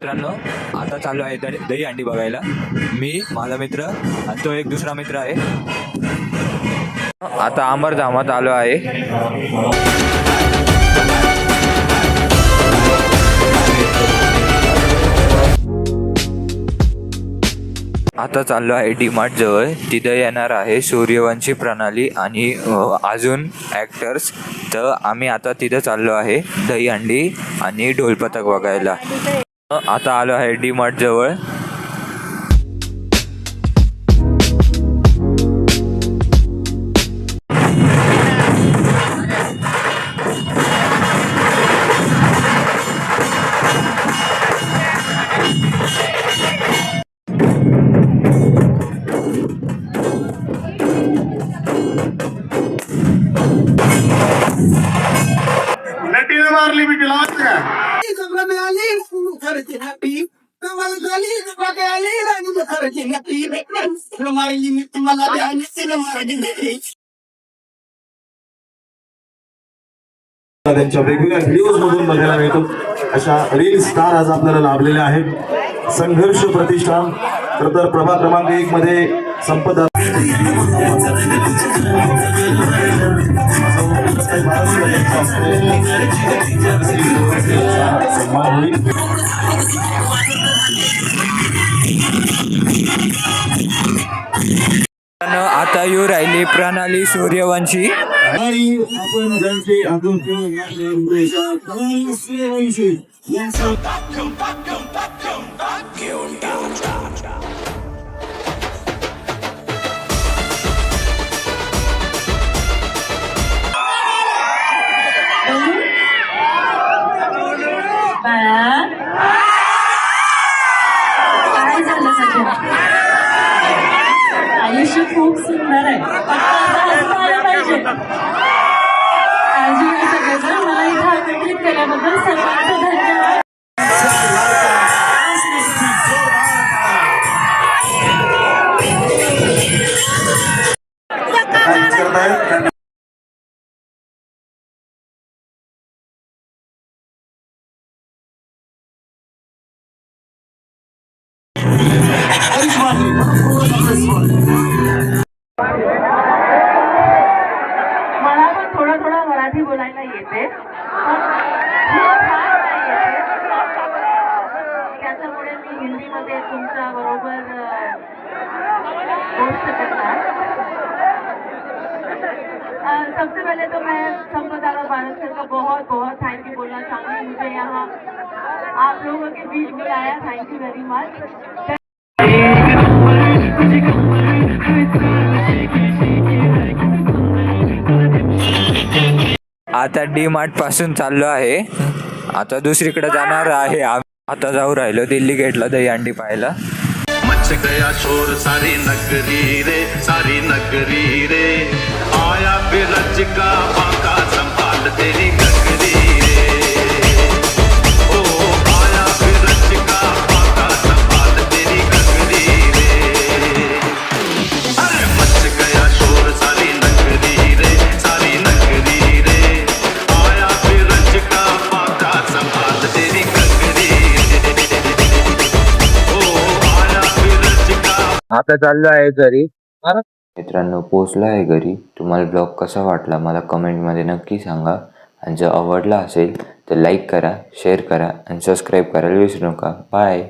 मित्रांनो, आता चालू आहे दही अंडी बघायला. मी, माझा मित्र आणि तो एक दुसरा मित्र आहे. आता अमरधामात आलो आहे. आता चाललो आहे डी-मार्ट जवळ. तिथं येणार आहे सूर्यवंशी प्रणाली आणि अजून ॲक्टर्स. तर आम्ही आता तिथं चाललो आहे दही अंडी आणि ढोलपथक बघायला. आता आलो आहे डी-मार्ट जवळ. मारली मी तिला त्यांच्या वेगवेगळ्या व्हिडिओज मधून बघायला मिळतो. अशा रील स्टार आज आपल्याला लाभलेले आहेत. संघर्ष प्रतिष्ठान तर प्रभाग क्रमांक 1 मध्ये संपदा आता येऊ राहिली प्रणाली सूर्यवंशी. आपण ज्यांचे काय झालं सध्या? आयुष्य खूप सुंदर आहे. पाहिजे काळजी घ्या सगळेजण. मला इथं आमंत्रित केल्याबद्दल सर्वांचं धन्यवाद. मला पण थोडं थोडं मराठी बोलायला येते, त्याच्यामुळे मी हिंदीमध्ये तुमच्या बरोबर गोष्ट करणार. सबसे पहले तो मैं संपदा भारत सर का बहुत बहुत थैंक यू बोलना चाहूँगी. मुझे यहाँ आप लोगों के बीच बुलाया. Thank you very much. आता डी-मार्ट पासून चाललो आहे. आता दुसरीकडे जाणार आहे. आता जाऊ राहिलो दिल्ली गेटला दही अंडी पाहायला. मच गया शोर सारी नगरी रे, सारी नगरी रे. आया बिरज का बाका संभाल तेरी गगरी रे. ओ आया बिरज का बाका संभाल तेरी गगरी रे. अरे मच गया शोर सारी नगरी रे, सारी नगरी रे. आया बिरज का बाका संभाल तेरी गगरी रे. ओ आया बिरज का. आता चाललो आहे घरी. मित्रांनो, पोचलो आहे घरी. तुम्हाला ब्लॉग कसा वाटला मला कमेंटमध्ये नक्की सांगा. आणि जर आवडला असेल तर लाईक करा, शेअर करा आणि सबस्क्राईब करायला विसरू नका. बाय.